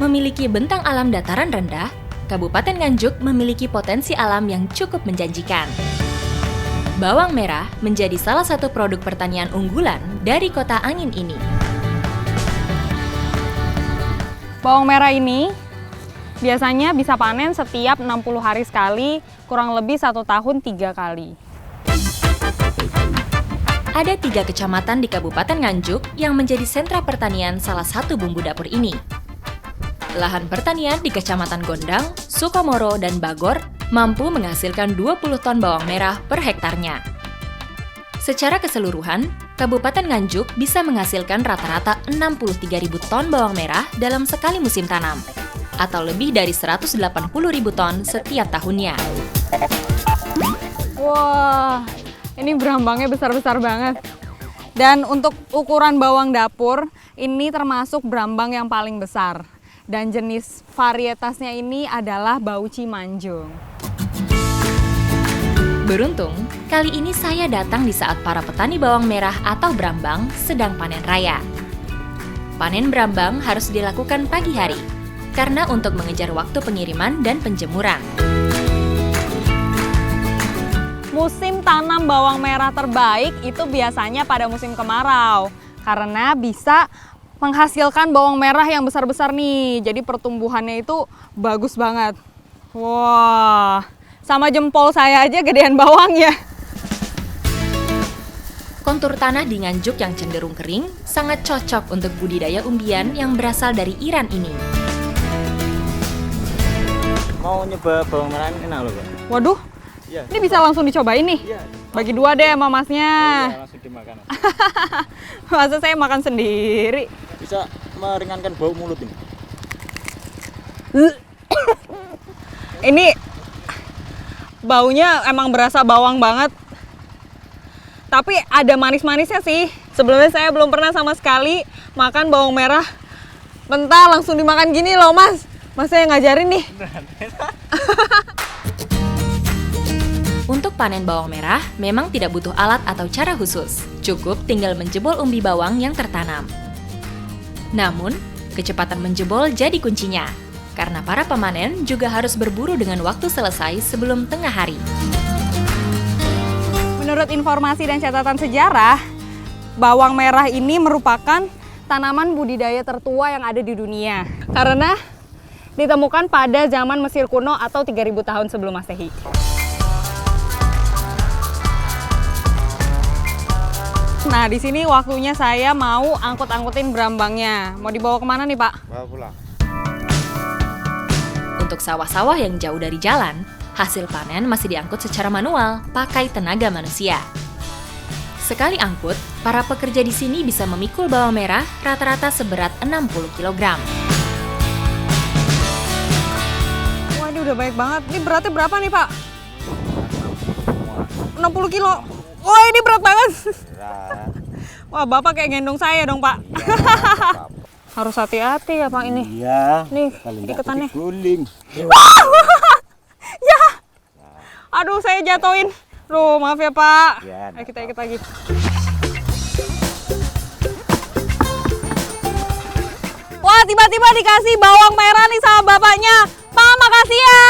memiliki bentang alam dataran rendah, Kabupaten Nganjuk memiliki potensi alam yang cukup menjanjikan. Bawang merah menjadi salah satu produk pertanian unggulan dari Kota Angin ini. Bawang merah ini biasanya bisa panen setiap 60 hari sekali, kurang lebih 1 tahun 3 kali. Ada 3 kecamatan di Kabupaten Nganjuk yang menjadi sentra pertanian salah satu bumbu dapur ini. Lahan pertanian di Kecamatan Gondang, Sukomoro, dan Bagor mampu menghasilkan 20 ton bawang merah per hektarnya. Secara keseluruhan, Kabupaten Nganjuk bisa menghasilkan rata-rata 63.000 ton bawang merah dalam sekali musim tanam, atau lebih dari 180.000 ton setiap tahunnya. Wah, ini berambangnya besar-besar banget. Dan untuk ukuran bawang dapur, ini termasuk berambang yang paling besar. Dan jenis varietasnya ini adalah Bauchi Manjung. Beruntung, kali ini saya datang di saat para petani bawang merah atau berambang sedang panen raya. Panen berambang harus dilakukan pagi hari, karena untuk mengejar waktu pengiriman dan penjemuran. Musim tanam bawang merah terbaik itu biasanya pada musim kemarau, karena bisa menghasilkan bawang merah yang besar-besar nih. Jadi pertumbuhannya itu bagus banget. Wah, sama jempol saya aja gedean bawangnya. Kontur tanah di Nganjuk yang cenderung kering sangat cocok untuk budidaya umbian yang berasal dari Iran ini. Mau nyoba bawang merah ini enak loh, Pak. Waduh, Iya. ini bisa langsung dicobain nih? Iya. Bagi 2 deh sama masnya. Oh, iya, langsung dimakan. Masa saya makan sendiri? Bisa meringankan bau mulut ini. Ini baunya emang berasa bawang banget. Tapi ada manis-manisnya sih. Sebelumnya saya belum pernah sama sekali makan bawang merah mentah langsung dimakan gini loh, Mas. Mas saya ngajarin nih. Untuk panen bawang merah, memang tidak butuh alat atau cara khusus. Cukup tinggal menjebol umbi bawang yang tertanam. Namun, kecepatan menjebol jadi kuncinya, karena para pemanen juga harus berburu dengan waktu selesai sebelum tengah hari. Menurut informasi dan catatan sejarah, bawang merah ini merupakan tanaman budidaya tertua yang ada di dunia. Karena ditemukan pada zaman Mesir kuno atau 3000 tahun sebelum Masehi. Nah, di sini waktunya saya mau angkut-angkutin berambangnya. Mau dibawa kemana nih, Pak? Bawa pulang. Untuk sawah-sawah yang jauh dari jalan, hasil panen masih diangkut secara manual, pakai tenaga manusia. Sekali angkut, para pekerja di sini bisa memikul bawang merah rata-rata seberat 60 kg. Wah, ini udah baik banget. Ini beratnya berapa nih, Pak? 60 kilo. Wah, ini berat banget. Berat. Wah, Bapak kayak gendong saya dong, Pak. Ya, Harus hati-hati ya, Pak, ini. iya. Nih, Paling nggak iketannya. guling. Ya! Aduh, saya jatuhin. Loh, maaf ya, Pak. Ya, Ayo kita ikat lagi. Wah, tiba-tiba dikasih bawang merah nih sama bapaknya. Pak, makasih ya.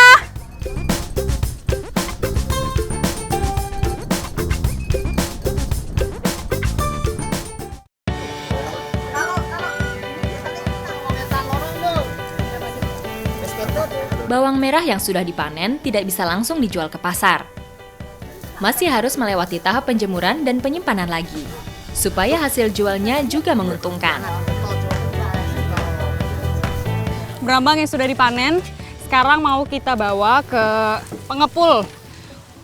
Bawang merah yang sudah dipanen tidak bisa langsung dijual ke pasar. Masih harus melewati tahap penjemuran dan penyimpanan lagi, supaya hasil jualnya juga menguntungkan. Berambang yang sudah dipanen, sekarang mau kita bawa ke pengepul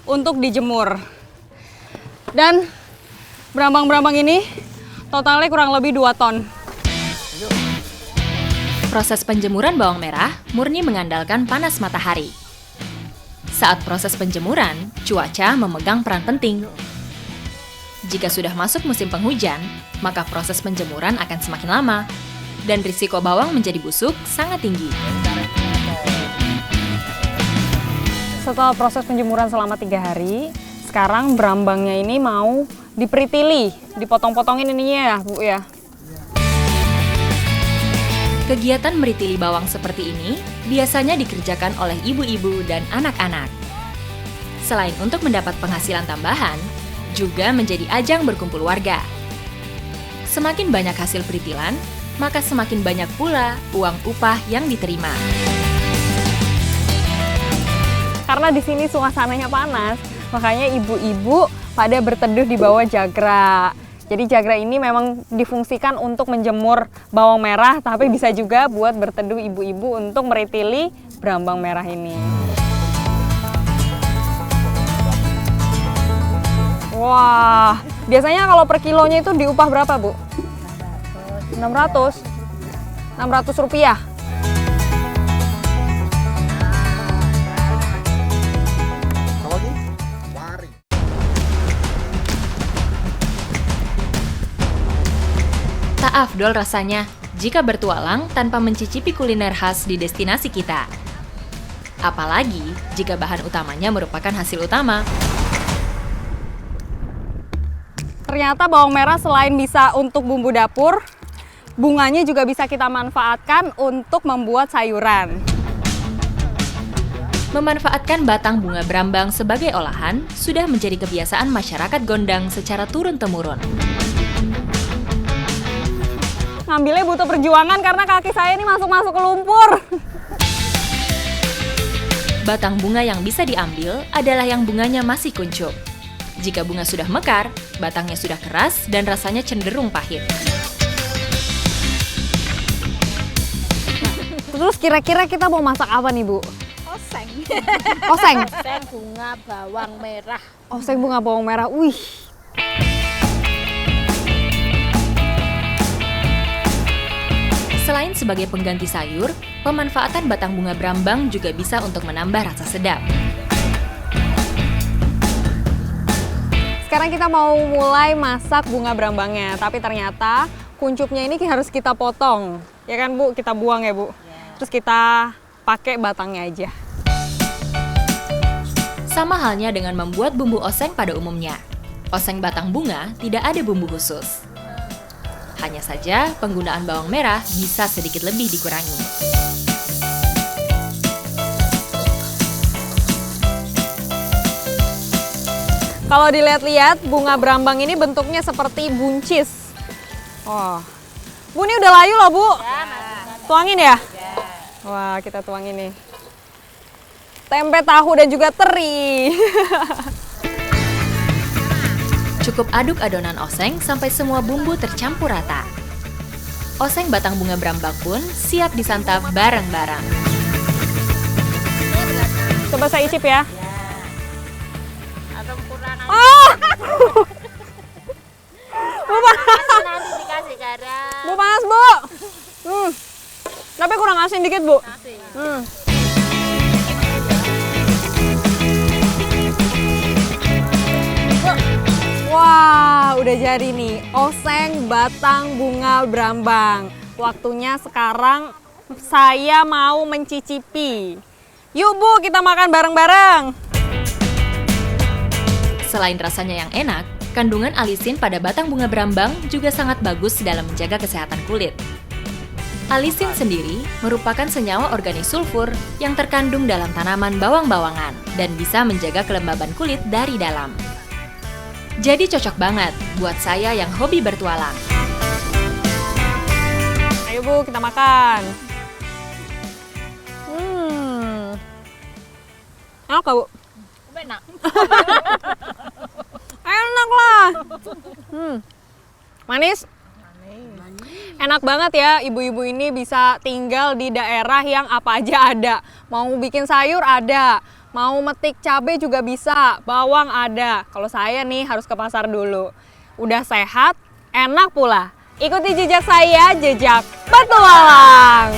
untuk dijemur. Dan berambang-berambang ini totalnya kurang lebih 2 ton. Proses penjemuran bawang merah murni mengandalkan panas matahari. Saat proses penjemuran, cuaca memegang peran penting. Jika sudah masuk musim penghujan, maka proses penjemuran akan semakin lama, dan risiko bawang menjadi busuk sangat tinggi. Setelah proses penjemuran selama 3 hari, sekarang berambangnya ini mau diperitili, dipotong-potongin ininya ya, Bu ya. Kegiatan meritili bawang seperti ini biasanya dikerjakan oleh ibu-ibu dan anak-anak. Selain untuk mendapat penghasilan tambahan, juga menjadi ajang berkumpul warga. Semakin banyak hasil peritilan, maka semakin banyak pula uang upah yang diterima. Karena di sini suasananya panas, makanya ibu-ibu pada berteduh di bawah jagra. Jadi jagra ini memang difungsikan untuk menjemur bawang merah, tapi bisa juga buat berteduh ibu-ibu untuk meritili berambang merah ini. Wah, biasanya kalau per kilonya itu diupah berapa, Bu? 600. 600 rupiah. Tak afdol rasanya jika bertualang tanpa mencicipi kuliner khas di destinasi kita. Apalagi jika bahan utamanya merupakan hasil utama. Ternyata bawang merah selain bisa untuk bumbu dapur, bunganya juga bisa kita manfaatkan untuk membuat sayuran. Memanfaatkan batang bunga berambang sebagai olahan sudah menjadi kebiasaan masyarakat Gondang secara turun-temurun. Ngambilnya butuh perjuangan karena kaki saya ini masuk-masuk ke lumpur. Batang bunga yang bisa diambil adalah yang bunganya masih kuncup. Jika bunga sudah mekar, batangnya sudah keras dan rasanya cenderung pahit. Terus kira-kira kita mau masak apa nih, Bu? Oseng. Oseng? Oseng bunga bawang merah. Oseng bunga bawang merah, wih. Selain sebagai pengganti sayur, pemanfaatan batang bunga berambang juga bisa untuk menambah rasa sedap. Sekarang kita mau mulai masak bunga berambangnya, tapi ternyata kuncupnya ini harus kita potong. Ya kan, Bu? Kita buang ya, Bu? Terus kita pakai batangnya aja. Sama halnya dengan membuat bumbu oseng pada umumnya. Oseng batang bunga tidak ada bumbu khusus. Hanya saja penggunaan bawang merah bisa sedikit lebih dikurangi. Kalau dilihat-lihat, bunga berambang ini bentuknya seperti buncis. Oh, Bu, ini udah layu loh, Bu. Tuangin ya? Wah, kita tuangin nih. Tempe tahu dan juga teri. Cukup aduk adonan oseng sampai semua bumbu tercampur rata. Oseng batang bunga berambang pun siap disantap bareng-bareng. Coba saya icip ya. Atau kurang Oh! Bu, nanti dikasih garam. Bu panas, Bu. Tapi kurang asin dikit, Bu. Nasi. Wah, udah jadi nih. Oseng batang bunga berambang. Waktunya sekarang saya mau mencicipi. Yuk, Bu, kita makan bareng-bareng. Selain rasanya yang enak, kandungan alisin pada batang bunga berambang juga sangat bagus dalam menjaga kesehatan kulit. Alisin sendiri merupakan senyawa organik sulfur yang terkandung dalam tanaman bawang-bawangan dan bisa menjaga kelembaban kulit dari dalam. Jadi cocok banget buat saya yang hobi bertualang. Ayo, Bu, kita makan. Enak gak, Bu? Enak. Enak lah. Manis? Enak banget ya, ibu-ibu ini bisa tinggal di daerah yang apa aja ada. Mau bikin sayur ada, mau metik cabai juga bisa, bawang ada. Kalau saya nih harus ke pasar dulu. Udah sehat, enak pula. Ikuti jejak saya, jejak petualang.